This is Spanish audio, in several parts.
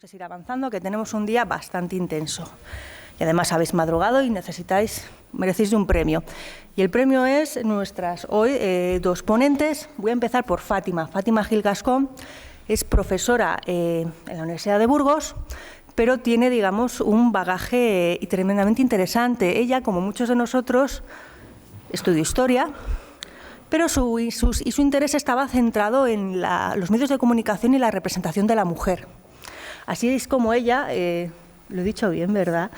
guste ir avanzando, que tenemos un día bastante intenso. Y además habéis madrugado y merecéis un premio. Y el premio es nuestras hoy dos ponentes. Voy a empezar por Fátima. Fátima Gil Gascón es profesora en la Universidad de Burgos, pero tiene, digamos, un bagaje tremendamente interesante. Ella, como muchos de nosotros, estudió historia, pero su interés estaba centrado en los medios de comunicación y la representación de la mujer. Así es como ella, lo he dicho bien, ¿verdad?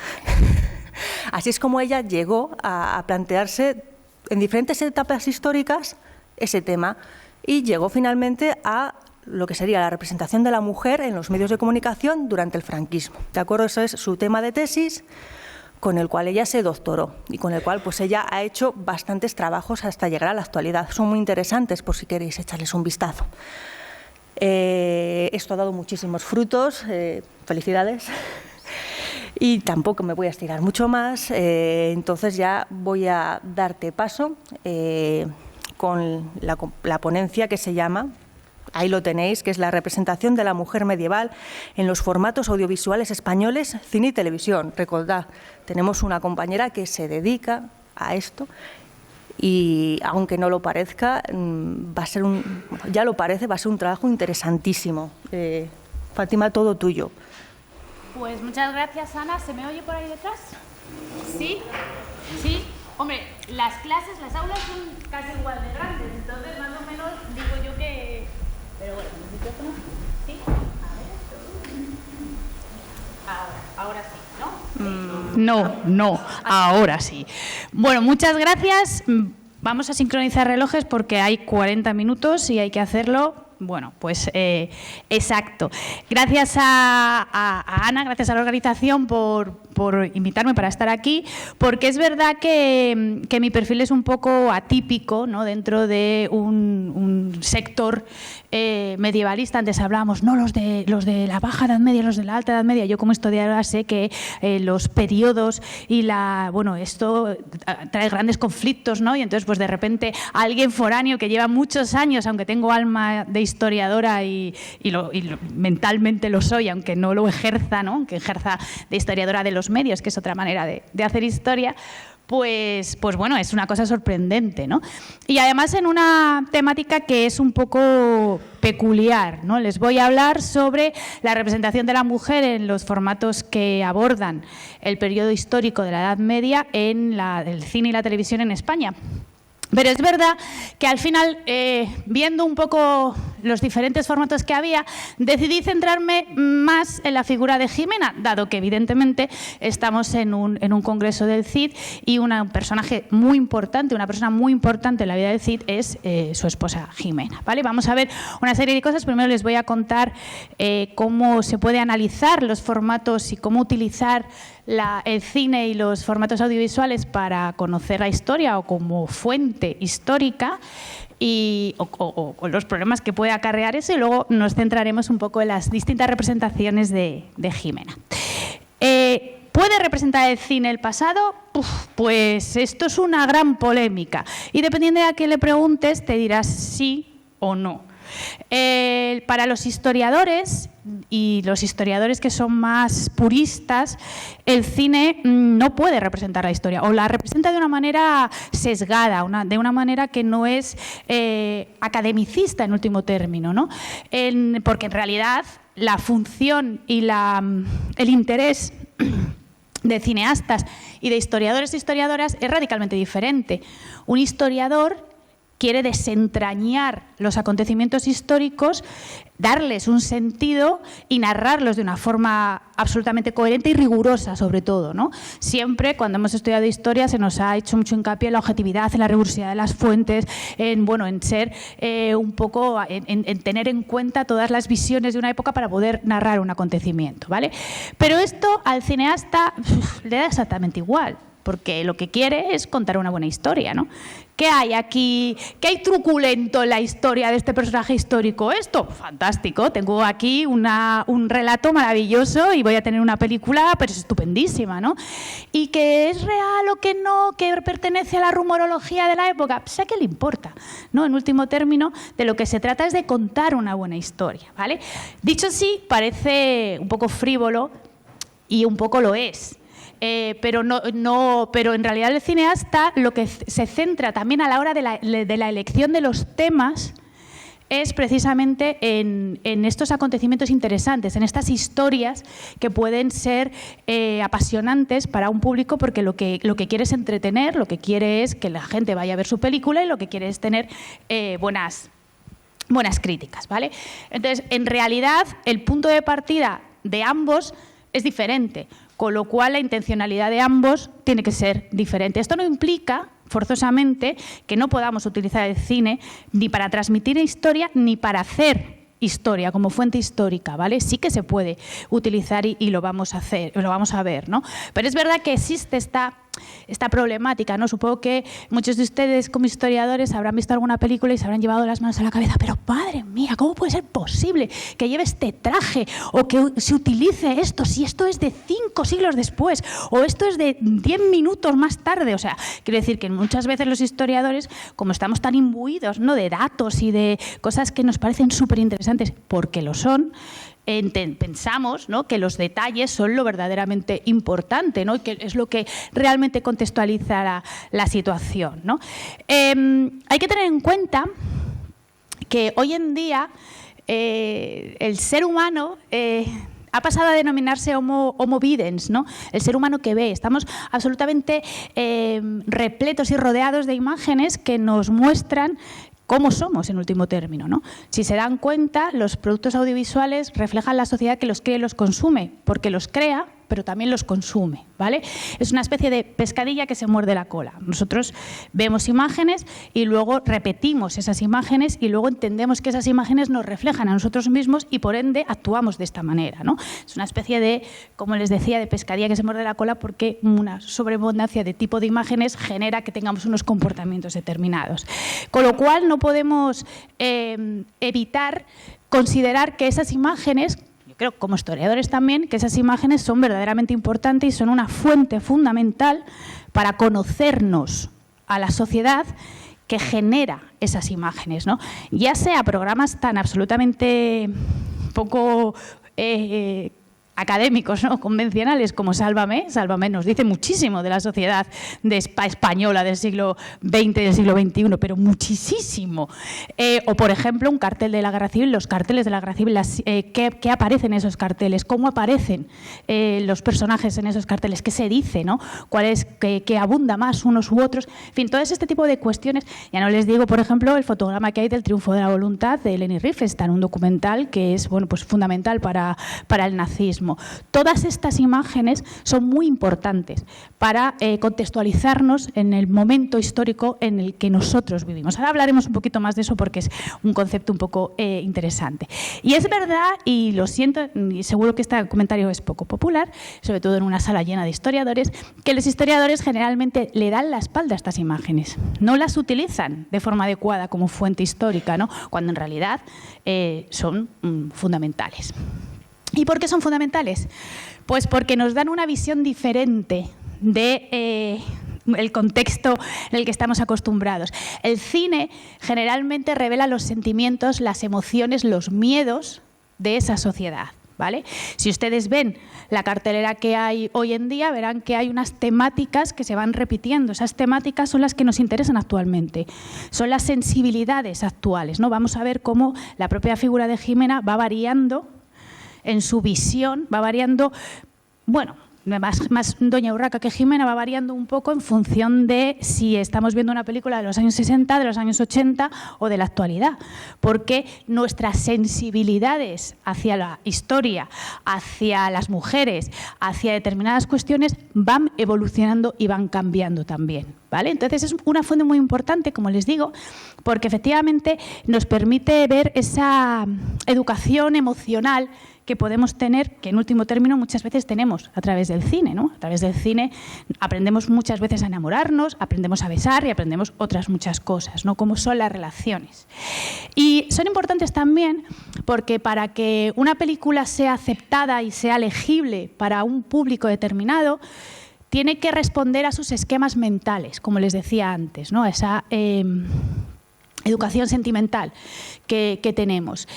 Así es como ella llegó a plantearse en diferentes etapas históricas ese tema y llegó finalmente a lo que sería la representación de la mujer en los medios de comunicación durante el franquismo. ¿De acuerdo? Ese es su tema de tesis, con el cual ella se doctoró y con el cual pues ella ha hecho bastantes trabajos hasta llegar a la actualidad. Son muy interesantes por si queréis echarles un vistazo. Esto ha dado muchísimos frutos, felicidades, y tampoco me voy a estirar mucho más, entonces ya voy a darte paso con la ponencia que se llama, ahí lo tenéis, que es la representación de la mujer medieval en los formatos audiovisuales españoles, cine y televisión. Recordad, tenemos una compañera que se dedica a esto. Y aunque no lo parezca, va a ser ya lo parece, va a ser un trabajo interesantísimo. Fátima, todo tuyo. Pues muchas gracias, Ana. ¿Se me oye por ahí detrás? ¿Sí? ¿Sí? Hombre, las clases, las aulas son casi igual de grandes, entonces más o menos digo yo que... Pero bueno, ¿el micrófono? ¿Sí? A ver. Ahora sí, ¿no? No, ahora sí. Bueno, muchas gracias. Vamos a sincronizar relojes porque hay 40 minutos y hay que hacerlo. Bueno, pues exacto. Gracias a Ana, gracias a la organización por invitarme para estar aquí, porque es verdad que mi perfil es un poco atípico, ¿no? Dentro de un sector medievalista. Antes hablábamos, no los de la Baja Edad Media, los de la Alta Edad Media. Yo como historiadora sé que los periodos y esto trae grandes conflictos, ¿no? Y entonces pues de repente alguien foráneo que lleva muchos años, aunque tengo alma de historiadora y mentalmente lo soy, aunque no lo ejerza, ¿no? Aunque ejerza de historiadora de los medios, que es otra manera de hacer historia, pues bueno, es una cosa sorprendente, ¿no? Y además en una temática que es un poco peculiar, ¿no? Les voy a hablar sobre la representación de la mujer en los formatos que abordan el periodo histórico de la Edad Media en el cine y la televisión en España. Pero es verdad que al final, viendo un poco los diferentes formatos que había, decidí centrarme más en la figura de Jimena, dado que evidentemente estamos en un congreso del Cid y un personaje muy importante, una persona muy importante en la vida del Cid es su esposa Jimena, ¿vale? Vamos a ver una serie de cosas. Primero les voy a contar cómo se puede analizar los formatos y cómo utilizar el cine y los formatos audiovisuales para conocer la historia o como fuente histórica o los problemas que puede acarrear eso, y luego nos centraremos un poco en las distintas representaciones de Jimena. ¿Puede representar el cine el pasado? Pues esto es una gran polémica y dependiendo de a quién le preguntes te dirás sí o no. Para los historiadores y los historiadores que son más puristas, el cine no puede representar la historia o la representa de una manera sesgada, de una manera que no es academicista en último término, ¿no? Porque en realidad la función y el interés de cineastas y de historiadores e historiadoras es radicalmente diferente. Un historiador quiere desentrañar los acontecimientos históricos, darles un sentido y narrarlos de una forma absolutamente coherente y rigurosa, sobre todo, ¿no? Siempre, cuando hemos estudiado historia, se nos ha hecho mucho hincapié en la objetividad, en la rigurosidad de las fuentes, en ser un poco, en tener en cuenta todas las visiones de una época para poder narrar un acontecimiento, ¿vale? Pero esto al cineasta le da exactamente igual. porque lo que quiere es contar una buena historia, ¿no? ¿Qué hay aquí? ¿Qué hay truculento en la historia de este personaje histórico? Esto, fantástico. Tengo aquí un relato maravilloso y voy a tener una película pero es estupendísima, ¿no? ¿Y que es real o que no? ¿Que pertenece a la rumorología de la época? Pues a qué le importa, ¿no? En último término, de lo que se trata es de contar una buena historia, ¿vale? Dicho así, parece un poco frívolo y un poco lo es. Pero en realidad el cineasta lo que se centra también a la hora de la elección de los temas es precisamente en estos acontecimientos interesantes, en estas historias que pueden ser apasionantes para un público, porque lo que quiere es entretener, lo que quiere es que la gente vaya a ver su película y lo que quiere es tener buenas críticas, ¿vale? Entonces, en realidad, el punto de partida de ambos es diferente, con lo cual la intencionalidad de ambos tiene que ser diferente. Esto no implica forzosamente que no podamos utilizar el cine ni para transmitir historia ni para hacer historia como fuente histórica, ¿vale? Sí que se puede utilizar y lo vamos a hacer, lo vamos a ver, ¿no? Pero es verdad que existe esta problemática, ¿no? Supongo que muchos de ustedes como historiadores habrán visto alguna película y se habrán llevado las manos a la cabeza, pero madre mía, ¿cómo puede ser posible que lleve este traje o que se utilice esto si esto es de 5 siglos después o esto es de 10 minutos más tarde? O sea, quiero decir que muchas veces los historiadores, como estamos tan imbuidos, ¿no?, de datos y de cosas que nos parecen súper interesantes, porque lo son, pensamos, ¿no?, que los detalles son lo verdaderamente importante, ¿no?, y que es lo que realmente contextualiza la situación, ¿no? Hay que tener en cuenta que hoy en día el ser humano ha pasado a denominarse homo videns, ¿no?, el ser humano que ve. Estamos absolutamente repletos y rodeados de imágenes que nos muestran cómo somos en último término, ¿no? Si se dan cuenta, los productos audiovisuales reflejan la sociedad que los crea y los consume, porque los crea, pero también los consume, ¿vale? Es una especie de pescadilla que se muerde la cola. Nosotros vemos imágenes y luego repetimos esas imágenes y luego entendemos que esas imágenes nos reflejan a nosotros mismos y por ende actuamos de esta manera, ¿no? Es una especie de, como les decía, de pescadilla que se muerde la cola, porque una sobreabundancia de tipo de imágenes genera que tengamos unos comportamientos determinados. Con lo cual no podemos evitar considerar que esas imágenes, creo, como historiadores también, que esas imágenes son verdaderamente importantes y son una fuente fundamental para conocernos a la sociedad que genera esas imágenes, ¿no? Ya sea programas tan absolutamente poco académicos, ¿no?, convencionales, como Sálvame. Sálvame nos dice muchísimo de la sociedad española del siglo XX y del siglo XXI, pero muchísimo. O, por ejemplo, un cartel de la Guerra Civil, los carteles de la Guerra Civil, ¿qué aparecen en esos carteles? ¿Cómo aparecen los personajes en esos carteles? ¿Qué se dice, ¿no? ¿Cuál es que abunda más unos u otros? En fin, todo este tipo de cuestiones. Ya no les digo, por ejemplo, el fotograma que hay del triunfo de la voluntad de Leni Riefenstahl, un documental que es, bueno, pues fundamental para el nazismo. Todas estas imágenes son muy importantes para contextualizarnos en el momento histórico en el que nosotros vivimos. Ahora hablaremos un poquito más de eso porque es un concepto un poco interesante. Y es verdad, y lo siento, y seguro que este comentario es poco popular, sobre todo en una sala llena de historiadores, que los historiadores generalmente le dan la espalda a estas imágenes. No las utilizan de forma adecuada como fuente histórica, ¿no?, cuando en realidad son fundamentales. ¿Y por qué son fundamentales? Pues porque nos dan una visión diferente de el contexto en el que estamos acostumbrados. El cine generalmente revela los sentimientos, las emociones, los miedos de esa sociedad, ¿vale? Si ustedes ven la cartelera que hay hoy en día, verán que hay unas temáticas que se van repitiendo. Esas temáticas son las que nos interesan actualmente, son las sensibilidades actuales, ¿no? Vamos a ver cómo la propia figura de Jimena va variando en su visión, va variando, bueno, más Doña Urraca que Jimena, va variando un poco en función de si estamos viendo una película de los años 60, de los años 80 o de la actualidad, porque nuestras sensibilidades hacia la historia, hacia las mujeres, hacia determinadas cuestiones van evolucionando y van cambiando también, ¿vale? Entonces es una fuente muy importante, como les digo, porque efectivamente nos permite ver esa educación emocional que podemos tener, que en último término muchas veces tenemos a través del cine, ¿no? A través del cine aprendemos muchas veces a enamorarnos, aprendemos a besar y aprendemos otras muchas cosas, ¿no? Como son las relaciones. Y son importantes también porque para que una película sea aceptada y sea legible para un público determinado, tiene que responder a sus esquemas mentales, como les decía antes, ¿no? Esa educación sentimental que tenemos.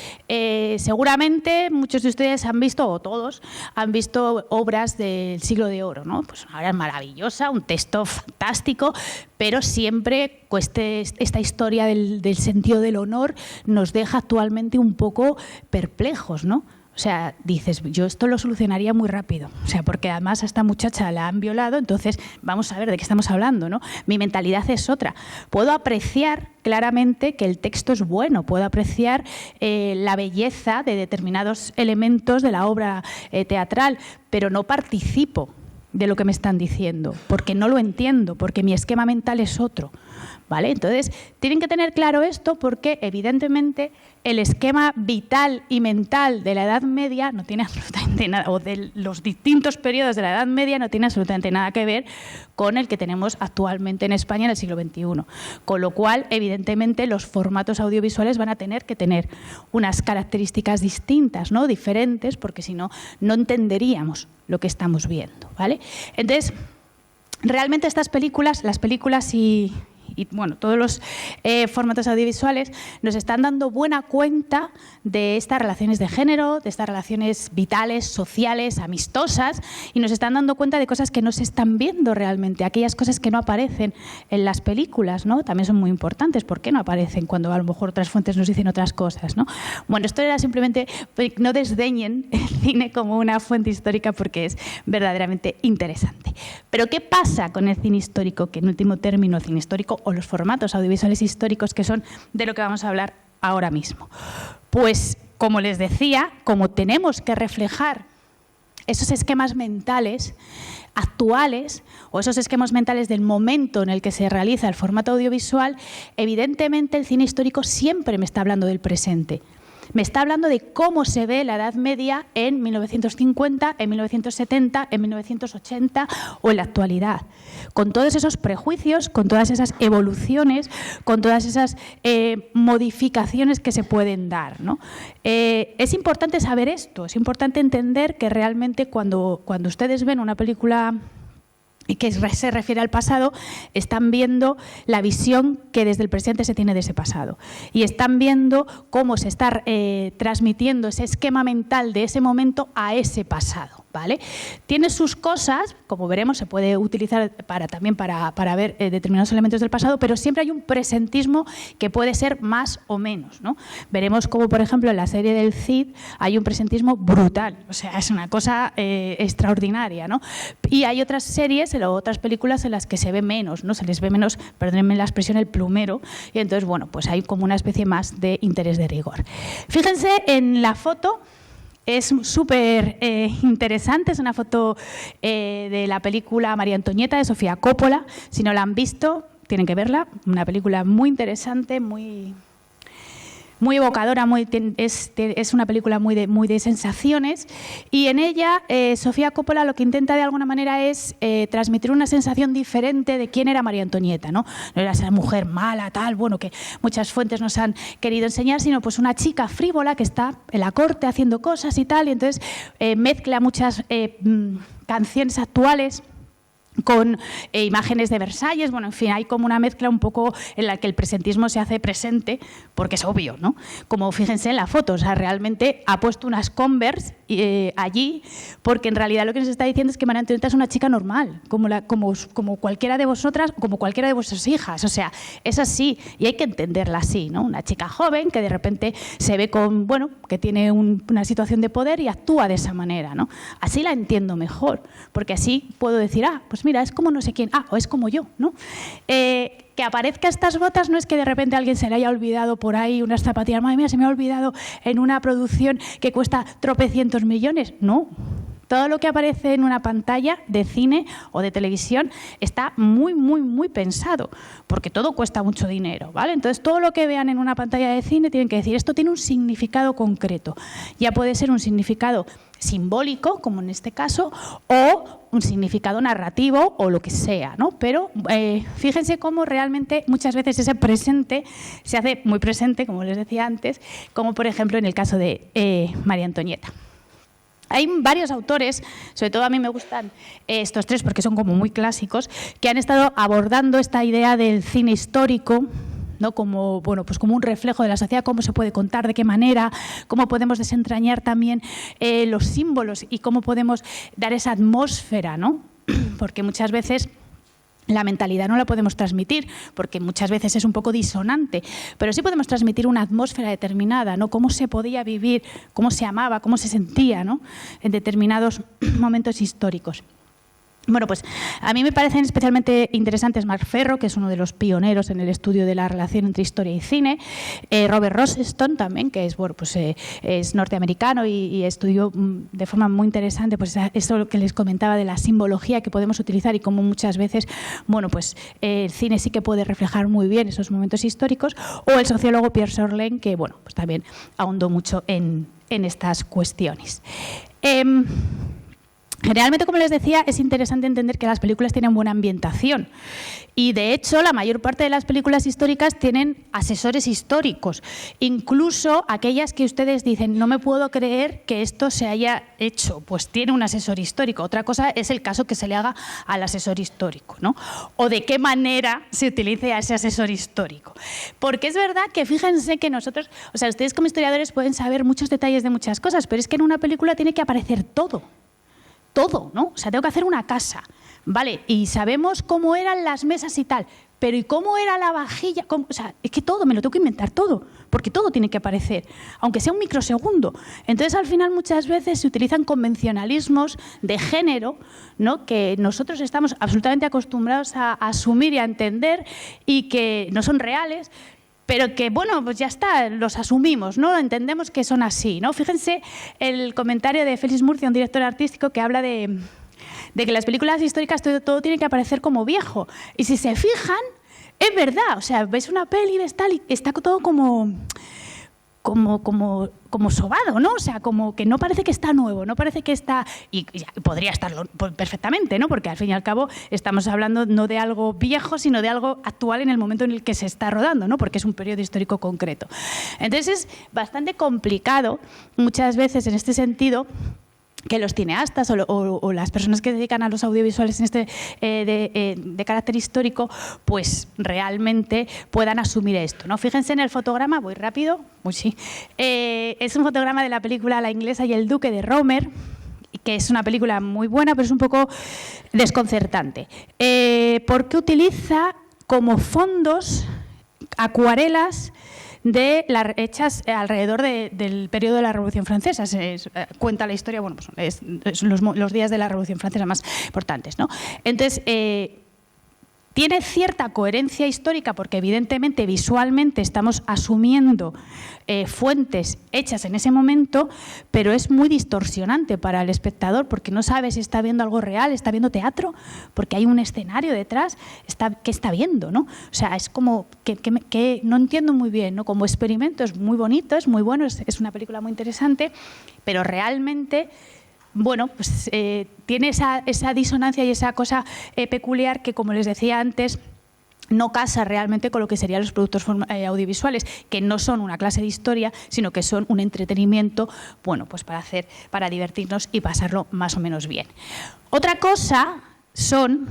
Seguramente muchos de ustedes han visto, o todos, han visto obras del Siglo de Oro, ¿no? Pues una obra maravillosa, un texto fantástico, pero siempre esta historia del sentido del honor nos deja actualmente un poco perplejos, ¿no? O sea, dices, yo esto lo solucionaría muy rápido. O sea, porque además a esta muchacha la han violado, entonces vamos a ver de qué estamos hablando, ¿no? Mi mentalidad es otra. Puedo apreciar claramente que el texto es bueno, puedo apreciar la belleza de determinados elementos de la obra teatral, pero no participo de lo que me están diciendo, porque no lo entiendo, porque mi esquema mental es otro. ¿Vale? Entonces, tienen que tener claro esto porque, evidentemente, el esquema vital y mental de la Edad Media no tiene absolutamente nada, o de los distintos periodos de la Edad Media no tiene absolutamente nada que ver con el que tenemos actualmente en España en el siglo XXI. Con lo cual, evidentemente, los formatos audiovisuales van a tener que tener unas características distintas, ¿no? Diferentes, porque si no, no entenderíamos lo que estamos viendo, ¿vale? Entonces, realmente estas películas, las películas y bueno, todos los formatos audiovisuales nos están dando buena cuenta de estas relaciones de género, de estas relaciones vitales, sociales, amistosas, y nos están dando cuenta de cosas que no se están viendo realmente, aquellas cosas que no aparecen en las películas, ¿no? También son muy importantes. ¿Por qué no aparecen cuando a lo mejor otras fuentes nos dicen otras cosas, ¿no? Bueno, esto era simplemente, no desdeñen el cine como una fuente histórica porque es verdaderamente interesante. Pero ¿qué pasa con el cine histórico? Que en último término el cine histórico o los formatos audiovisuales históricos, que son de lo que vamos a hablar ahora mismo. Pues, como les decía, como tenemos que reflejar esos esquemas mentales actuales o esos esquemas mentales del momento en el que se realiza el formato audiovisual, evidentemente el cine histórico siempre me está hablando del presente. Me está hablando de cómo se ve la Edad Media en 1950, en 1970, en 1980 o en la actualidad. Con todos esos prejuicios, con todas esas evoluciones, con todas esas modificaciones que se pueden dar, ¿no? Es importante saber esto, es importante entender que realmente cuando ustedes ven una película y que se refiere al pasado, están viendo la visión que desde el presente se tiene de ese pasado. Y están viendo cómo se está transmitiendo ese esquema mental de ese momento a ese pasado, ¿vale? Tiene sus cosas, como veremos, se puede utilizar también para ver determinados elementos del pasado, pero siempre hay un presentismo que puede ser más o menos, ¿no? Veremos cómo, por ejemplo, en la serie del Cid hay un presentismo brutal, o sea, es una cosa extraordinaria, ¿no? Y hay otras series o otras películas en las que se ve menos, ¿no? Se les ve menos, perdónenme la expresión, el plumero, y entonces, bueno, pues hay como una especie más de interés de rigor. Fíjense en la foto. Es súper interesante, es una foto de la película María Antonieta de Sofía Coppola. Si no la han visto, tienen que verla. Una película muy interesante, muy evocadora, es una película muy de sensaciones, y en ella Sofía Coppola lo que intenta de alguna manera es transmitir una sensación diferente de quién era María Antonieta, ¿no? No era esa mujer mala, tal, bueno, que muchas fuentes nos han querido enseñar, sino pues una chica frívola que está en la corte haciendo cosas y tal, y entonces mezcla muchas canciones actuales con imágenes de Versalles, bueno, en fin, hay como una mezcla un poco en la que el presentismo se hace presente, porque es obvio, ¿no? Como fíjense en la foto, o sea, realmente ha puesto unas Converse allí, porque en realidad lo que nos está diciendo es que María Antonieta es una chica normal, como cualquiera de vosotras, como cualquiera de vuestras hijas, o sea, es así, y hay que entenderla así, ¿no? Una chica joven que de repente se ve que tiene una situación de poder y actúa de esa manera, ¿no? Así la entiendo mejor, porque así puedo decir, pues mira, es como no sé quién, o es como yo, ¿no? Que aparezca estas botas no es que de repente a alguien se le haya olvidado por ahí unas zapatillas, madre mía, se me ha olvidado en una producción que cuesta tropecientos millones, no. Todo lo que aparece en una pantalla de cine o de televisión está muy, muy, muy pensado, porque todo cuesta mucho dinero, ¿vale? Entonces, todo lo que vean en una pantalla de cine tienen que decir, esto tiene un significado concreto. Ya puede ser un significado simbólico, como en este caso, o un significado narrativo o lo que sea, ¿no? Pero fíjense cómo realmente muchas veces ese presente se hace muy presente, como les decía antes, como por ejemplo en el caso de María Antonieta. Hay varios autores, sobre todo a mí me gustan estos tres porque son como muy clásicos, que han estado abordando esta idea del cine histórico, ¿no? Como, bueno, pues como un reflejo de la sociedad, cómo se puede contar, de qué manera, cómo podemos desentrañar también los símbolos y cómo podemos dar esa atmósfera, ¿no? Porque muchas veces la mentalidad no la podemos transmitir, porque muchas veces es un poco disonante, pero sí podemos transmitir una atmósfera determinada, ¿no? Cómo se podía vivir, cómo se amaba, cómo se sentía, ¿no? En determinados momentos históricos. Bueno, pues a mí me parecen especialmente interesantes Marc Ferro, que es uno de los pioneros en el estudio de la relación entre historia y cine, Robert Rosenstone también, que es, bueno, pues, es norteamericano y estudió de forma muy interesante pues, eso que les comentaba de la simbología que podemos utilizar y cómo muchas veces, bueno, pues, el cine sí que puede reflejar muy bien esos momentos históricos, o el sociólogo Pierre Sorlen, que bueno, pues también ahondó mucho en estas cuestiones. Generalmente, como les decía, es interesante entender que las películas tienen buena ambientación y, de hecho, la mayor parte de las películas históricas tienen asesores históricos, incluso aquellas que ustedes dicen, no me puedo creer que esto se haya hecho, pues tiene un asesor histórico. Otra cosa es el caso que se le haga al asesor histórico, ¿no? O de qué manera se utilice a ese asesor histórico. Porque es verdad que fíjense que nosotros, o sea, ustedes como historiadores pueden saber muchos detalles de muchas cosas, pero es que en una película tiene que aparecer todo. Todo, ¿no? O sea, tengo que hacer una casa, ¿vale? Y sabemos cómo eran las mesas y tal, pero ¿y cómo era la vajilla? O sea, es que todo, me lo tengo que inventar todo, porque todo tiene que aparecer, aunque sea un microsegundo. Entonces, al final, muchas veces se utilizan convencionalismos de género, ¿no? Que nosotros estamos absolutamente acostumbrados a asumir y a entender y que no son reales, pero que, bueno, pues ya está, los asumimos, ¿no? Entendemos que son así, ¿no? Fíjense el comentario de Félix Murcia, un director artístico, que habla de que las películas históricas todo tiene que aparecer como viejo. Y si se fijan, es verdad. O sea, ves una peli y está todo como sobado, ¿no? O sea, como que no parece que está nuevo, no parece que está... Y podría estarlo perfectamente, ¿no? Porque al fin y al cabo estamos hablando no de algo viejo, sino de algo actual en el momento en el que se está rodando, ¿no? Porque es un periodo histórico concreto. Entonces es bastante complicado muchas veces en este sentido que los cineastas o las personas que se dedican a los audiovisuales en de carácter histórico, pues realmente puedan asumir esto, ¿no? Fíjense en el fotograma, voy rápido, sí. Es un fotograma de la película La inglesa y el duque de Romer, que es una película muy buena, pero es un poco desconcertante, porque utiliza como fondos acuarelas hechas alrededor del periodo de la Revolución Francesa. Cuenta la historia, bueno, pues es los días de la Revolución Francesa más importantes, ¿no? Entonces, tiene cierta coherencia histórica porque evidentemente visualmente estamos asumiendo fuentes hechas en ese momento, pero es muy distorsionante para el espectador porque no sabe si está viendo algo real, está viendo teatro, porque hay un escenario detrás, ¿qué está viendo, ¿no? O sea, es como que no entiendo muy bien, ¿no? Como experimento es muy bonito, es muy bueno, es una película muy interesante, pero realmente... Bueno, pues tiene esa disonancia y esa cosa peculiar que, como les decía antes, no casa realmente con lo que serían los productos audiovisuales, que no son una clase de historia, sino que son un entretenimiento, bueno, pues para divertirnos y pasarlo más o menos bien. Otra cosa son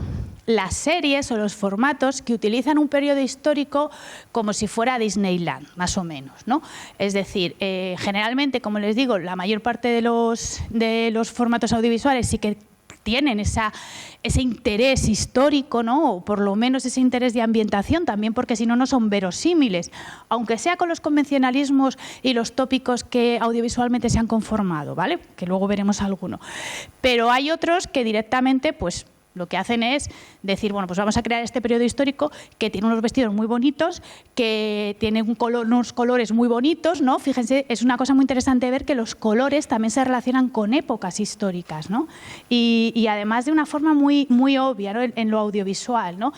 las series o los formatos que utilizan un periodo histórico como si fuera Disneyland, más o menos, ¿no? Es decir, generalmente, como les digo, la mayor parte de los formatos audiovisuales sí que tienen ese interés histórico, ¿no? O por lo menos ese interés de ambientación, también porque si no, no son verosímiles, aunque sea con los convencionalismos y los tópicos que audiovisualmente se han conformado, ¿vale? Que luego veremos alguno. Pero hay otros que directamente, pues, Lo que hacen es decir, bueno, pues vamos a crear este periodo histórico que tiene unos vestidos muy bonitos, que tiene unos colores muy bonitos, ¿no? Fíjense, es una cosa muy interesante ver que los colores también se relacionan con épocas históricas, ¿no? Y además de una forma muy, muy obvia, ¿no? En lo audiovisual, ¿no?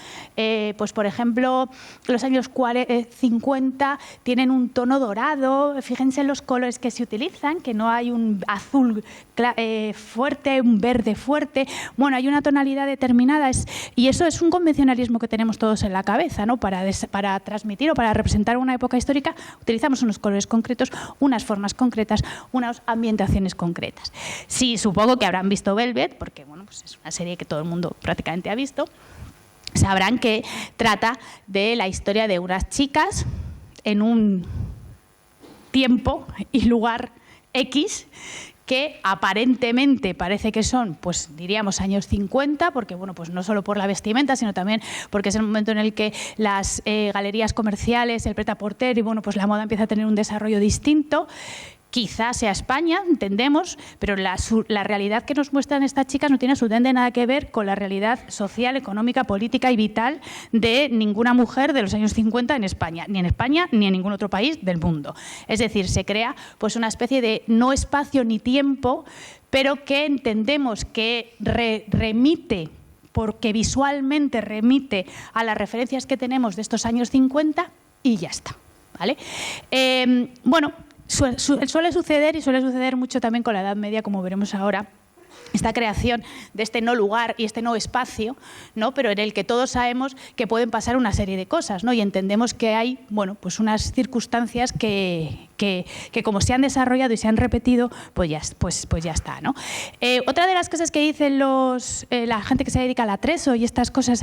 Pues, por ejemplo, los años 50 tienen un tono dorado. Fíjense en los colores que se utilizan, que no hay un azul fuerte, un verde fuerte. Bueno, hay una tonalidad determinada y eso es un convencionalismo que tenemos todos en la cabeza, ¿no? Para transmitir o para representar una época histórica utilizamos unos colores concretos, unas formas concretas, unas ambientaciones concretas. Sí, supongo que habrán visto Velvet, porque bueno, pues es una serie que todo el mundo prácticamente ha visto. Sabrán que trata de la historia de unas chicas en un tiempo y lugar X que aparentemente parece que son, pues diríamos, años 50, porque bueno, pues no solo por la vestimenta, sino también porque es el momento en el que las galerías comerciales, el prêt-à-porter y bueno, pues la moda empieza a tener un desarrollo distinto. Quizás sea España, entendemos, pero la realidad que nos muestran estas chicas no tiene absolutamente nada que ver con la realidad social, económica, política y vital de ninguna mujer de los años 50 en España, ni en ningún otro país del mundo. Es decir, se crea pues una especie de no espacio ni tiempo, pero que entendemos que remite, porque visualmente remite a las referencias que tenemos de estos años 50 y ya está, ¿vale? Bueno, suele suceder, y suele suceder mucho también con la Edad Media, como veremos ahora, esta creación de este no lugar y este no espacio, ¿no? Pero en el que todos sabemos que pueden pasar una serie de cosas, ¿no? Y entendemos que hay, bueno, pues unas circunstancias que como se han desarrollado y se han repetido, pues ya está, ¿no? Otra de las cosas que dicen la gente que se dedica al atrezo y estas cosas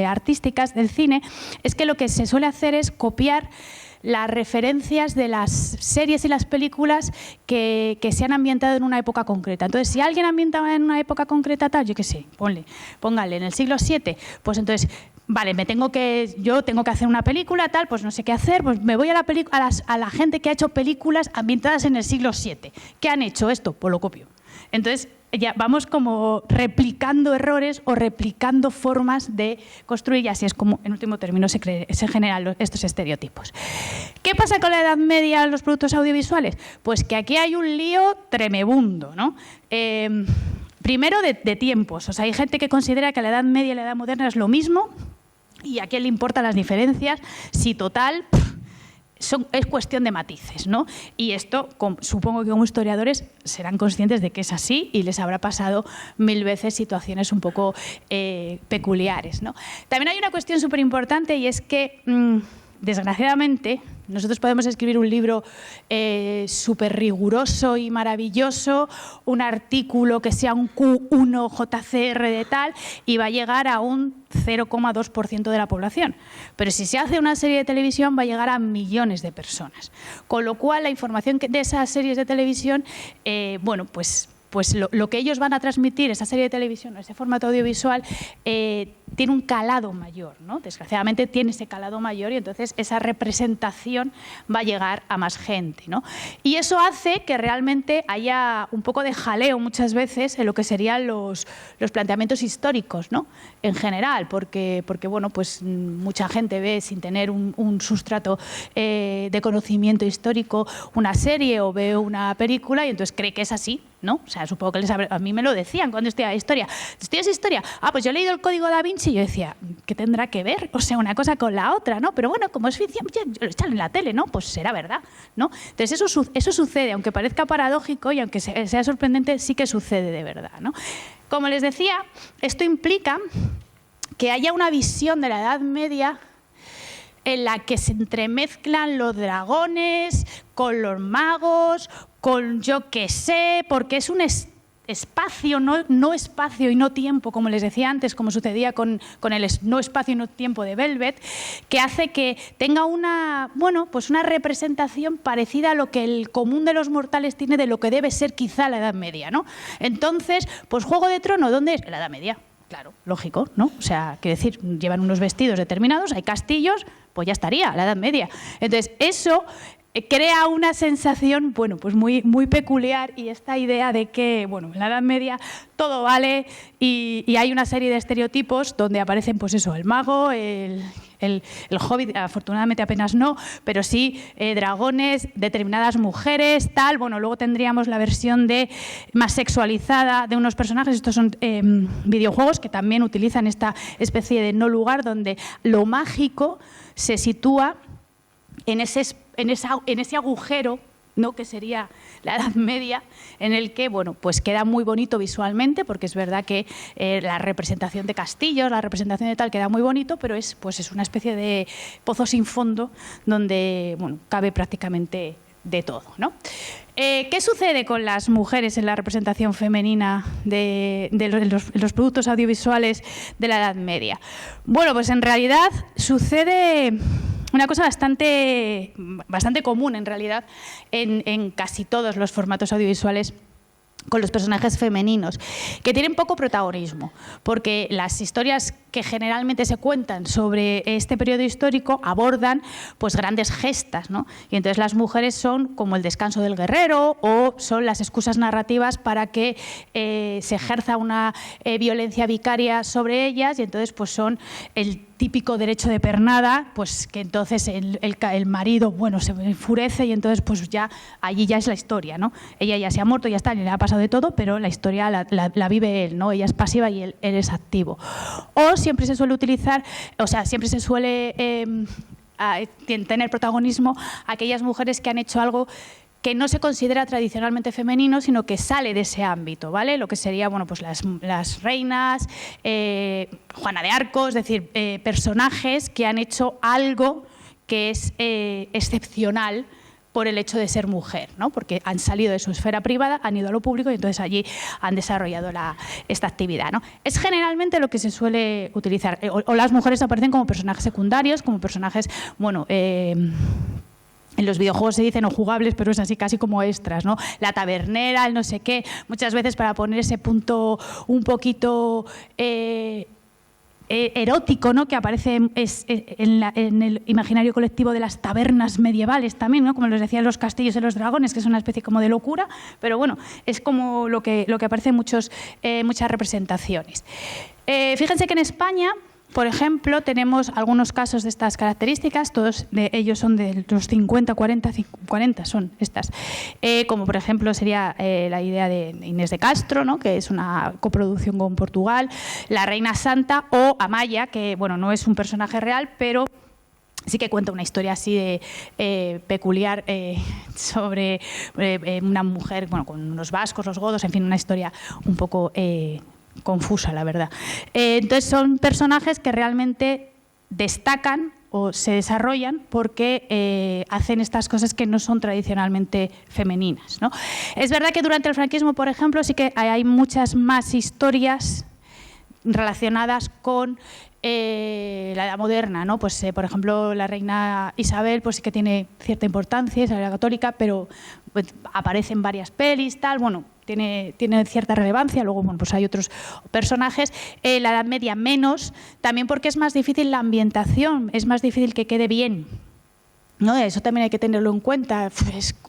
artísticas del cine es que lo que se suele hacer es copiar las referencias de las series y las películas que se han ambientado en una época concreta. Entonces, si alguien ambientaba en una época concreta tal, yo qué sé, póngale en el siglo VII, pues entonces, vale, yo tengo que hacer una película tal, pues no sé qué hacer, pues me voy a la gente que ha hecho películas ambientadas en el siglo VII. ¿Qué han hecho esto? Pues lo copio. Entonces, ya vamos como replicando errores o replicando formas de construir, y así es como, en último término, se generan estos estereotipos. ¿Qué pasa con la Edad Media en los productos audiovisuales? Pues que aquí hay un lío tremebundo, ¿no? Primero, de tiempos. O sea, hay gente que considera que la Edad Media y la Edad Moderna es lo mismo, y a quién le importan las diferencias, si total... es cuestión de matices, ¿no? Y esto, supongo que como historiadores serán conscientes de que es así y les habrá pasado 1000 veces situaciones un poco peculiares, ¿no? También hay una cuestión súper importante, y es que, desgraciadamente, nosotros podemos escribir un libro súper riguroso y maravilloso, un artículo que sea un Q1 JCR de tal, y va a llegar a un 0,2% de la población. Pero si se hace una serie de televisión, va a llegar a millones de personas. Con lo cual, la información de esas series de televisión, bueno, pues lo que ellos van a transmitir, esa serie de televisión, ese formato audiovisual, tiene un calado mayor, ¿no? Desgraciadamente tiene ese calado mayor, y entonces esa representación va a llegar a más gente, ¿no? Y eso hace que realmente haya un poco de jaleo muchas veces en lo que serían los planteamientos históricos, ¿no? En general, porque bueno, pues mucha gente ve sin tener un sustrato de conocimiento histórico una serie o ve una película y entonces cree que es así, ¿no? O sea, supongo que a mí me lo decían cuando estudiaba historia. ¿Estudias historia? Ah, pues yo he leído el Código Da Vinci, y yo decía, ¿qué tendrá que ver? O sea, una cosa con la otra, ¿no? Pero bueno, como es ficción, ya lo echan en la tele, ¿no? Pues será verdad, ¿no? Entonces eso sucede, aunque parezca paradójico y aunque sea sorprendente, sí que sucede de verdad, ¿no? Como les decía, esto implica que haya una visión de la Edad Media en la que se entremezclan los dragones con los magos, con yo qué sé, porque es un espacio, no espacio y no tiempo, como les decía antes, como sucedía con el no espacio y no tiempo de Velvet, que hace que tenga una representación parecida a lo que el común de los mortales tiene de lo que debe ser quizá la Edad Media, ¿no? Entonces, pues Juego de Tronos, ¿dónde es? En la Edad Media. Claro, lógico, ¿no? O sea, quiero decir, llevan unos vestidos determinados, hay castillos, pues ya estaría, la Edad Media. Entonces, eso crea una sensación, bueno, pues muy, muy peculiar, y esta idea de que, bueno, en la Edad Media todo vale y hay una serie de estereotipos donde aparecen, pues eso, el mago, el hobbit, afortunadamente apenas no, pero sí dragones, determinadas mujeres, tal. Bueno, luego tendríamos la versión más sexualizada de unos personajes. Estos son videojuegos que también utilizan esta especie de no lugar donde lo mágico se sitúa en ese agujero, ¿no?, que sería la Edad Media, en el que, bueno, pues queda muy bonito visualmente, porque es verdad que la representación de castillos, la representación de tal, queda muy bonito, pero es una especie de pozo sin fondo donde, bueno, cabe prácticamente de todo, ¿no? ¿Qué sucede con las mujeres en la representación femenina de los productos audiovisuales de la Edad Media? Bueno, pues en realidad sucede una cosa bastante común, en realidad, en casi todos los formatos audiovisuales con los personajes femeninos, que tienen poco protagonismo, porque las historias que generalmente se cuentan sobre este periodo histórico abordan, pues, grandes gestas, ¿no? Y entonces las mujeres son como el descanso del guerrero, o son las excusas narrativas para que se ejerza una violencia vicaria sobre ellas, y entonces, pues, son el típico derecho de pernada, pues que entonces el marido, bueno, se enfurece, y entonces, pues, ya allí ya es la historia, ¿no? Ella ya se ha muerto, ya está, le ha pasado de todo, pero la historia la vive él, ¿no? Ella es pasiva y él es activo. O siempre se suele utilizar, o sea, siempre se suele tener protagonismo aquellas mujeres que han hecho algo que no se considera tradicionalmente femenino, sino que sale de ese ámbito, ¿vale? Lo que sería, bueno, pues las reinas, Juana de Arco, es decir, personajes que han hecho algo que es excepcional por el hecho de ser mujer, ¿no? Porque han salido de su esfera privada, han ido a lo público, y entonces allí han desarrollado esta actividad, ¿no? Es generalmente lo que se suele utilizar. O las mujeres aparecen como personajes secundarios, como personajes, bueno, en los videojuegos se dicen no jugables, pero es así casi como extras, ¿no? La tabernera, el no sé qué, muchas veces para poner ese punto un poquito erótico, ¿no?, que aparece en el imaginario colectivo de las tabernas medievales también, ¿no?, como les decía, los castillos de los dragones, que es una especie como de locura, pero bueno, es como lo que aparece en muchas representaciones. Fíjense que en España, por ejemplo, tenemos algunos casos de estas características, todos de ellos son de los 50, 40 son estas. Como por ejemplo sería la idea de Inés de Castro, ¿no?, que es una coproducción con Portugal, La Reina Santa, o Amaya, que, bueno, no es un personaje real, pero sí que cuenta una historia así de peculiar sobre una mujer, bueno, con unos vascos, los godos, en fin, una historia un poco confusa, la verdad. Entonces son personajes que realmente destacan o se desarrollan porque hacen estas cosas que no son tradicionalmente femeninas, ¿no? Es verdad que durante el franquismo, por ejemplo, sí que hay muchas más historias relacionadas con la edad moderna, ¿no? Pues, por ejemplo, la reina Isabel, pues sí que tiene cierta importancia, Isabel la Católica, pero pues, aparece en varias pelis, tal, bueno, tiene cierta relevancia. Luego, bueno, pues hay otros personajes. La Edad Media menos, también porque es más difícil la ambientación, es más difícil que quede bien, ¿no? Eso también hay que tenerlo en cuenta.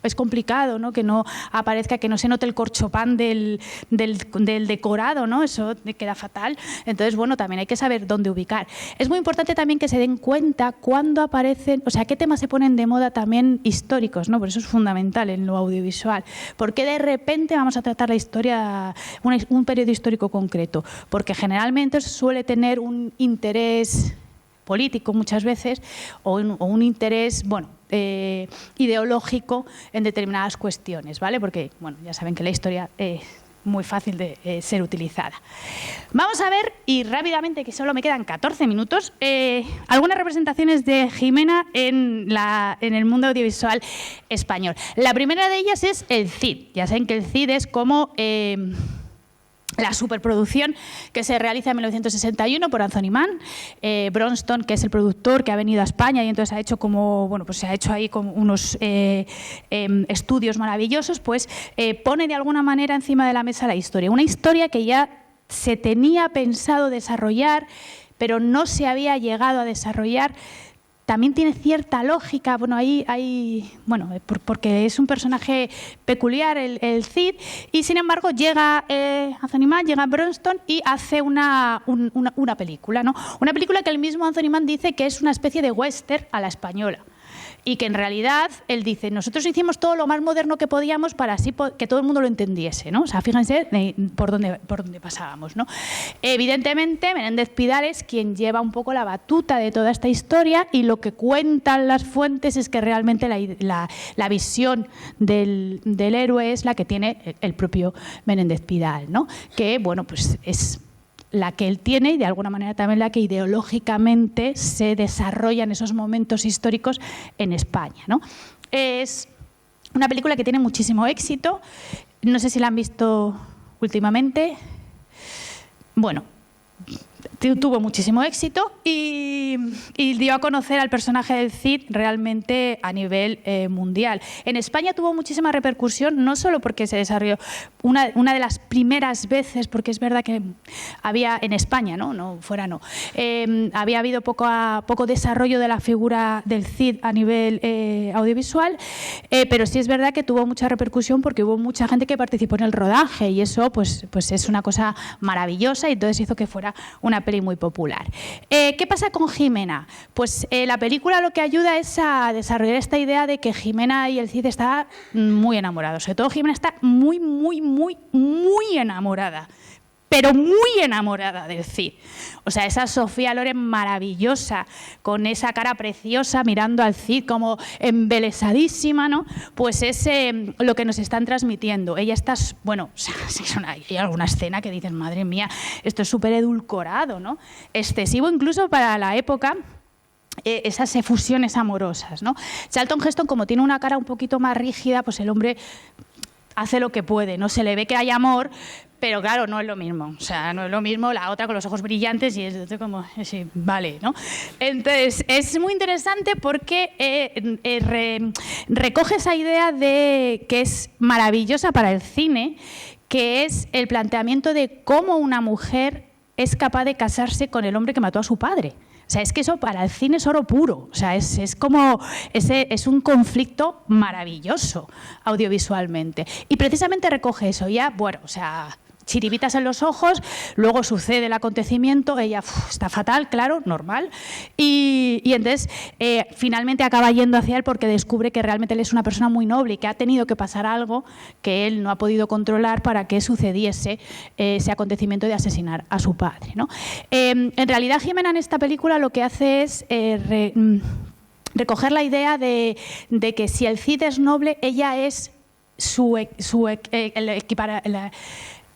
Es complicado, ¿no?, que no aparezca, que no se note el corchopán del decorado, ¿no? Eso queda fatal. Entonces, bueno, también hay que saber dónde ubicar. Es muy importante también que se den cuenta cuándo aparecen, o sea, qué temas se ponen de moda también históricos, ¿no? Por eso es fundamental en lo audiovisual. ¿Por qué de repente vamos a tratar la historia, un periodo histórico concreto? Porque generalmente suele tener un interés político muchas veces, o un interés, bueno, ideológico en determinadas cuestiones, ¿vale? Porque, bueno, ya saben que la historia es muy fácil de ser utilizada. Vamos a ver, y rápidamente, que solo me quedan 14 minutos, algunas representaciones de Jimena en el mundo audiovisual español. La primera de ellas es el Cid. Ya saben que el Cid es como la superproducción que se realiza en 1961 por Anthony Mann. Bronston, que es el productor que ha venido a España y entonces ha hecho como, bueno, pues se ha hecho ahí como unos estudios maravillosos, pues pone de alguna manera encima de la mesa la historia. Una historia que ya se tenía pensado desarrollar, pero no se había llegado a desarrollar también tiene cierta lógica, bueno, porque es un personaje peculiar el Cid, y sin embargo llega Anthony Mann, llega Bronston y hace una película, ¿no? Una película que el mismo Anthony Mann dice que es una especie de western a la española. Y que en realidad, él dice, nosotros hicimos todo lo más moderno que podíamos para así que todo el mundo lo entendiese, ¿no? O sea, fíjense por dónde pasábamos, ¿no? Evidentemente, Menéndez Pidal es quien lleva un poco la batuta de toda esta historia, y lo que cuentan las fuentes es que realmente la visión del héroe es la que tiene el propio Menéndez Pidal, ¿no? Que, bueno, pues es la que él tiene y de alguna manera también la que ideológicamente se desarrolla en esos momentos históricos en España, ¿no? Es una película que tiene muchísimo éxito. No sé si la han visto últimamente. Bueno, tuvo muchísimo éxito y dio a conocer al personaje del Cid realmente a nivel mundial. En España tuvo muchísima repercusión, no solo porque se desarrolló una de las primeras veces, porque es verdad que había en España, había habido poco desarrollo de la figura del Cid a nivel audiovisual, pero sí es verdad que tuvo mucha repercusión porque hubo mucha gente que participó en el rodaje, y eso pues es una cosa maravillosa, y entonces hizo que fuera una peli muy popular. ¿Qué pasa con Jimena? Pues la película lo que ayuda es a desarrollar esta idea de que Jimena y el Cid están muy enamorados. Sobre todo Jimena está muy, muy, muy, muy enamorada, pero muy enamorada del Cid. O sea, esa Sofía Loren maravillosa, con esa cara preciosa, mirando al Cid como embelesadísima, ¿no? Pues es lo que nos están transmitiendo. Ella está, bueno, o sea, hay alguna escena que dices, madre mía, esto es súper edulcorado, ¿no? Excesivo incluso para la época. Esas efusiones amorosas, ¿no? Charlton Heston, como tiene una cara un poquito más rígida, pues el hombre hace lo que puede, ¿no? Se le ve que hay amor, pero claro, no es lo mismo. O sea, no es lo mismo la otra con los ojos brillantes y es como, sí, vale, ¿no? Entonces, es muy interesante porque recoge esa idea de que es maravillosa para el cine, que es el planteamiento de cómo una mujer es capaz de casarse con el hombre que mató a su padre. O sea, es que eso para el cine es oro puro. O sea, es como es un conflicto maravilloso audiovisualmente. Y precisamente recoge eso. Ya, bueno, o sea, chiribitas en los ojos, luego sucede el acontecimiento, ella está fatal, claro, normal, y entonces finalmente acaba yendo hacia él porque descubre que realmente él es una persona muy noble y que ha tenido que pasar algo que él no ha podido controlar para que sucediese ese acontecimiento de asesinar a su padre, ¿no? En realidad Jimena en esta película lo que hace es recoger la idea de que si el Cid es noble, ella es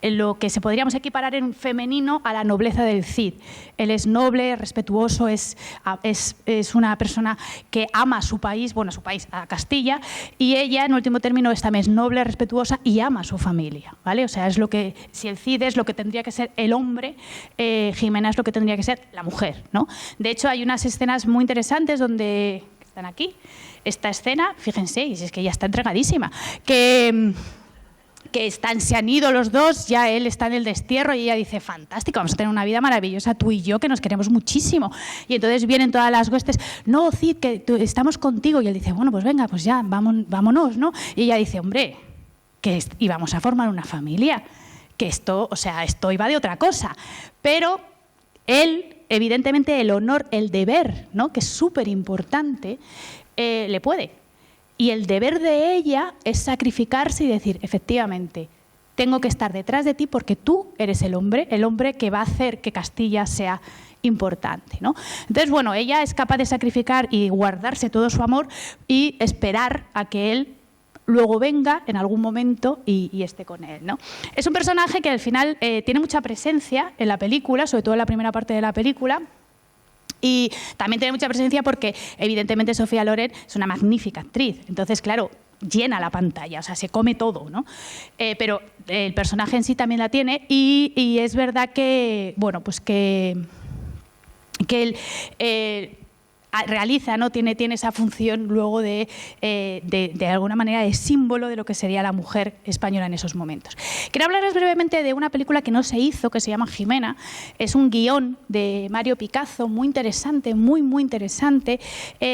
lo que se podríamos equiparar en femenino a la nobleza del Cid. Él es noble, respetuoso, es una persona que ama a su país, bueno, a su país, a Castilla, y ella, en último término, es también noble, respetuosa y ama a su familia, ¿vale? O sea, es lo que, si el Cid es lo que tendría que ser el hombre, Jimena es lo que tendría que ser la mujer, ¿no? De hecho, hay unas escenas muy interesantes donde están aquí. Esta escena, fíjense, y es que ya está entregadísima, que se han ido los dos, ya él está en el destierro y ella dice, fantástico, vamos a tener una vida maravillosa tú y yo, que nos queremos muchísimo. Y entonces vienen todas las huestes, no, Cid, que estamos contigo. Y él dice, bueno, pues venga, pues ya, vámonos, ¿no? Y ella dice, hombre, y vamos a formar una familia, que esto iba de otra cosa. Pero él, evidentemente, el honor, el deber, ¿no?, que es súper importante, le puede. Y el deber de ella es sacrificarse y decir, efectivamente, tengo que estar detrás de ti porque tú eres el hombre que va a hacer que Castilla sea importante, ¿no? Entonces, bueno, ella es capaz de sacrificar y guardarse todo su amor y esperar a que él luego venga en algún momento y esté con él, ¿no? Es un personaje que al final tiene mucha presencia en la película, sobre todo en la primera parte de la película. Y también tiene mucha presencia porque, evidentemente, Sofía Loren es una magnífica actriz. Entonces, claro, llena la pantalla, o sea, se come todo, ¿no? Pero el personaje en sí también la tiene y es verdad que, bueno, pues que realiza, ¿no? Tiene esa función luego de alguna manera de símbolo de lo que sería la mujer española en esos momentos. Quiero hablarles brevemente de una película que no se hizo, que se llama Jimena. Es un guión de Mario Picazo, muy interesante, muy interesante,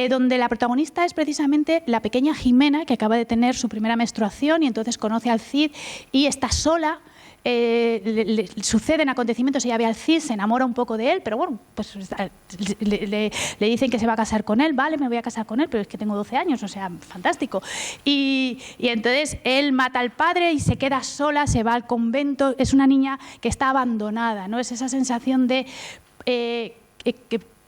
donde la protagonista es precisamente la pequeña Jimena, que acaba de tener su primera menstruación y entonces conoce al Cid y está sola. Le suceden acontecimientos, ella ve al Cid, se enamora un poco de él, pero bueno, pues le dicen que se va a casar con él, vale, me voy a casar con él, pero es que tengo 12 años, o sea, fantástico. Y entonces él mata al padre y se queda sola, se va al convento, es una niña que está abandonada, ¿no? Es esa sensación de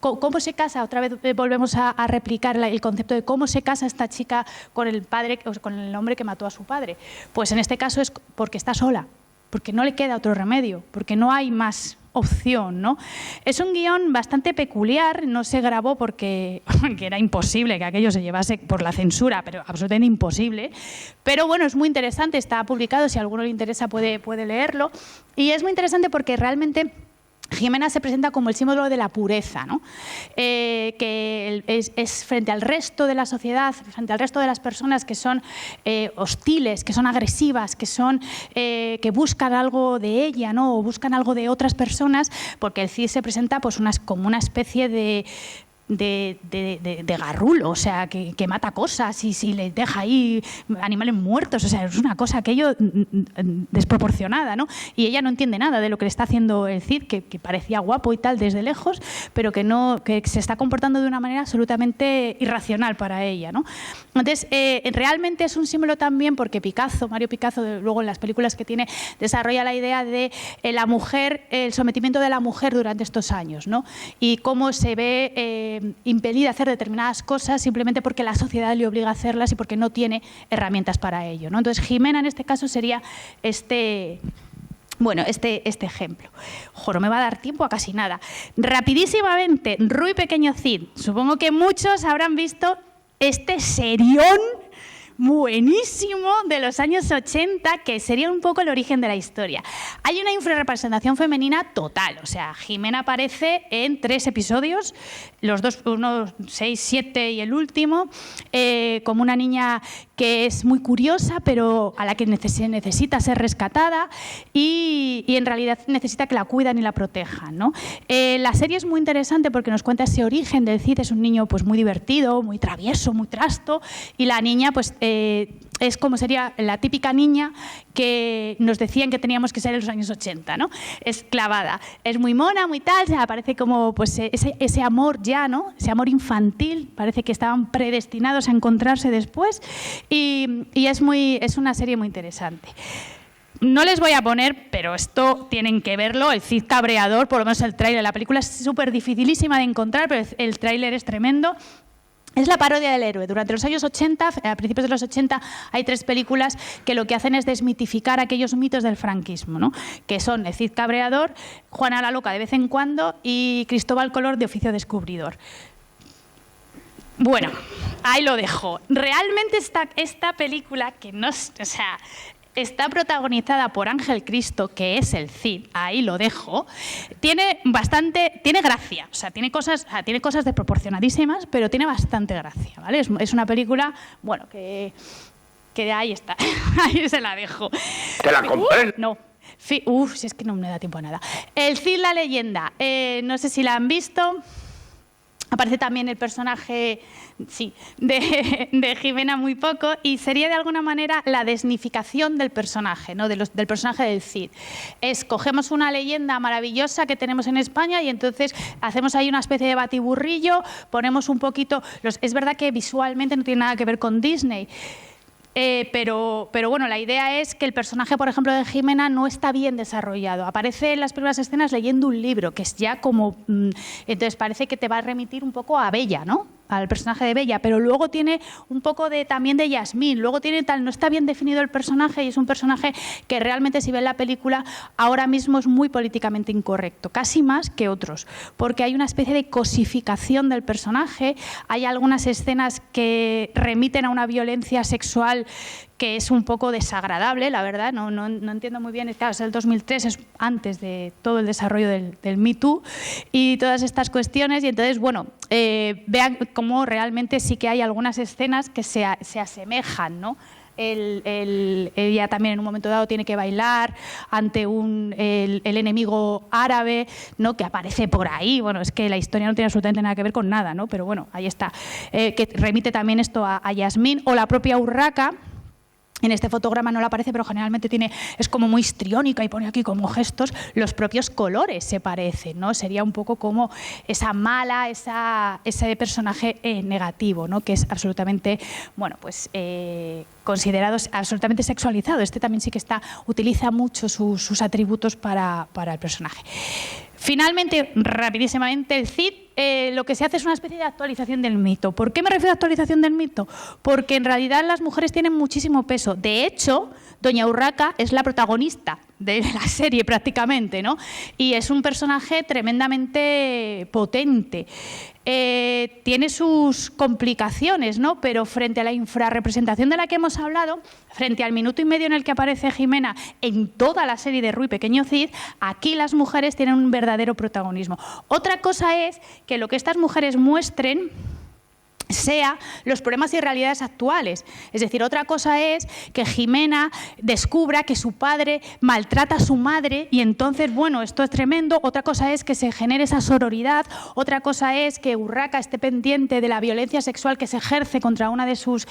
¿cómo se casa? Otra vez volvemos a replicar el concepto de cómo se casa esta chica con el padre, con el hombre que mató a su padre. Pues en este caso es porque está sola, porque no le queda otro remedio, porque no hay más opción, ¿no? Es un guión bastante peculiar, no se grabó porque era imposible que aquello se llevase por la censura, pero absolutamente imposible. Pero bueno, es muy interesante, está publicado, si a alguno le interesa puede leerlo. Y es muy interesante porque realmente Jimena se presenta como el símbolo de la pureza, ¿no? Que es frente al resto de la sociedad, frente al resto de las personas que son hostiles, que son agresivas, que buscan algo de ella, ¿no? O buscan algo de otras personas, porque el Cid se presenta pues como una especie de garrulo, o sea, que mata cosas y si le deja ahí animales muertos, o sea, es una cosa aquello desproporcionada, ¿no? Y ella no entiende nada de lo que le está haciendo el Cid, que parecía guapo y tal desde lejos, pero que se está comportando de una manera absolutamente irracional para ella, ¿no? Entonces, realmente es un símbolo también porque Mario Picazo, luego en las películas que tiene, desarrolla la idea de la mujer, el sometimiento de la mujer durante estos años, ¿no? Y cómo se ve impelida a hacer determinadas cosas simplemente porque la sociedad le obliga a hacerlas y porque no tiene herramientas para ello, ¿no? Entonces, Jimena en este caso sería este ejemplo. Ojo, no me va a dar tiempo a casi nada. Rapidísimamente, Rui Pequeño Cid. Supongo que muchos habrán visto este serión buenísimo de los años 80, que sería un poco el origen de la historia. Hay una infrarrepresentación femenina total, o sea, Jimena aparece en 3 episodios, los dos, uno 6, 7 y el último, como una niña que es muy curiosa, pero a la que necesita ser rescatada y en realidad necesita que la cuidan y la protejan, ¿no? La serie es muy interesante porque nos cuenta ese origen del Cid. Es un niño pues muy divertido, muy travieso, muy trasto, y la niña pues es como sería la típica niña que nos decían que teníamos que ser en los años 80, ¿no? Es clavada, es muy mona, muy tal, se aparece como pues ese amor ya, ¿no? Ese amor infantil, parece que estaban predestinados a encontrarse después y es una serie muy interesante. No les voy a poner, pero esto tienen que verlo, el Cid cabreador, por lo menos el tráiler. La película es súper dificilísima de encontrar, pero el tráiler es tremendo. Es la parodia del héroe. Durante los años 80, a principios de los 80, hay 3 películas que lo que hacen es desmitificar aquellos mitos del franquismo, ¿no? Que son el Cid cabreador, Juana la loca de vez en cuando y Cristóbal Color de oficio descubridor. Bueno, ahí lo dejo. Realmente esta película, que no, o sea, está protagonizada por Ángel Cristo, que es el Cid, ahí lo dejo. Tiene gracia, o sea, tiene cosas desproporcionadísimas, pero tiene bastante gracia, ¿vale? Es una película, bueno, que ahí está, ahí se la dejo. ¿Te la compré? No. Si es que no me da tiempo a nada. El Cid, la leyenda, no sé si la han visto. Aparece también el personaje, sí, de Jimena muy poco, y sería de alguna manera la desnificación del personaje, ¿no? Del personaje del Cid. Cogemos una leyenda maravillosa que tenemos en España y entonces hacemos ahí una especie de batiburrillo, ponemos un poquito... Es verdad que visualmente no tiene nada que ver con Disney, pero bueno, la idea es que el personaje, por ejemplo, de Jimena no está bien desarrollado. Aparece en las primeras escenas leyendo un libro, que es ya como... entonces parece que te va a remitir un poco a Bella, ¿no? Al personaje de Bella, pero luego tiene un poco también de Yasmín, luego tiene no está bien definido el personaje y es un personaje que realmente, si ven la película, ahora mismo es muy políticamente incorrecto, casi más que otros, porque hay una especie de cosificación del personaje, hay algunas escenas que remiten a una violencia sexual que es un poco desagradable, la verdad, no entiendo muy bien, claro, es el 2003, es antes de todo el desarrollo del Me Too y todas estas cuestiones, y entonces, bueno, vean cómo realmente sí que hay algunas escenas que se asemejan, ¿no? Ella también en un momento dado tiene que bailar ante el enemigo árabe, ¿no? Que aparece por ahí. Bueno, es que la historia no tiene absolutamente nada que ver con nada, ¿no? Pero bueno, ahí está. Que remite también esto a Yasmín, o la propia Urraca. En este fotograma no le aparece, pero generalmente es como muy histriónica y pone aquí como gestos. Los propios colores se parecen, ¿no? Sería un poco como esa mala, ese personaje negativo, ¿no? Que es absolutamente, bueno, pues considerado absolutamente sexualizado. Este también sí que utiliza mucho sus atributos para el personaje. Finalmente, rapidísimamente, el Cid, lo que se hace es una especie de actualización del mito. ¿Por qué me refiero a actualización del mito? Porque en realidad las mujeres tienen muchísimo peso. De hecho, doña Urraca es la protagonista de la serie prácticamente, ¿no? Y es un personaje tremendamente potente. Tiene sus complicaciones, ¿no? Pero frente a la infrarrepresentación de la que hemos hablado, frente al minuto y medio en el que aparece Jimena en toda la serie de Rui Pequeño Cid, aquí las mujeres tienen un verdadero protagonismo. Otra cosa es que lo que estas mujeres muestren sea los problemas y realidades actuales. Es decir, otra cosa es que Jimena descubra que su padre maltrata a su madre y entonces, bueno, esto es tremendo. Otra cosa es que se genere esa sororidad. Otra cosa es que Urraca esté pendiente de la violencia sexual que se ejerce contra una de sus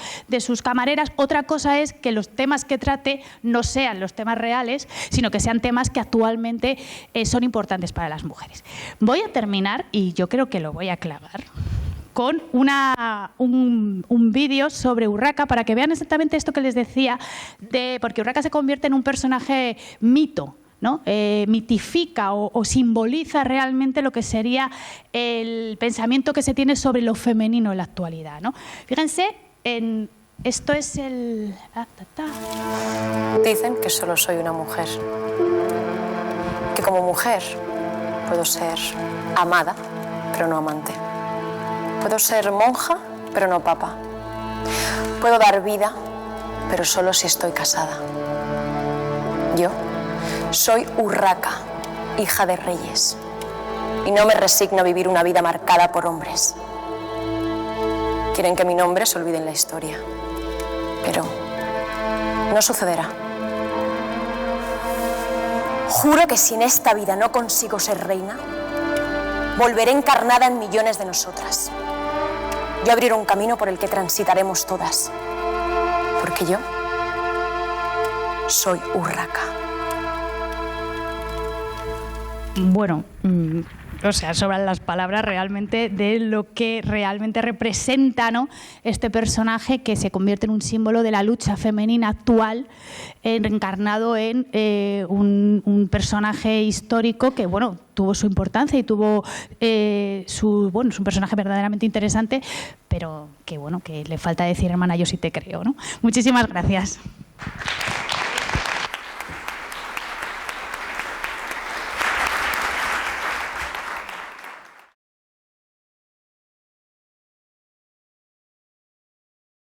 camareras. Otra cosa es que los temas que trate no sean los temas reales, sino que sean temas que actualmente son importantes para las mujeres. Voy a terminar, y yo creo que lo voy a clavar, con un vídeo sobre Urraca para que vean exactamente esto que les decía, porque Urraca se convierte en un personaje mito, ¿no? Mitifica o simboliza realmente lo que sería el pensamiento que se tiene sobre lo femenino en la actualidad, ¿no? Fíjense, esto es el... Dicen que solo soy una mujer, que como mujer puedo ser amada, pero no amante. Puedo ser monja, pero no papa. Puedo dar vida, pero solo si estoy casada. Yo soy Urraca, hija de reyes, y no me resigno a vivir una vida marcada por hombres. Quieren que mi nombre se olvide en la historia, pero no sucederá. Juro que si en esta vida no consigo ser reina, volveré encarnada en millones de nosotras. Yo abriré un camino por el que transitaremos todas, porque yo soy Urraca. Bueno, o sea, sobran las palabras realmente de lo que realmente representa, ¿no?, este personaje que se convierte en un símbolo de la lucha femenina actual, encarnado en un personaje histórico que, bueno, tuvo su importancia y tuvo es un personaje verdaderamente interesante, pero que, bueno, que le falta decir, hermana, yo sí te creo, ¿no? Muchísimas gracias.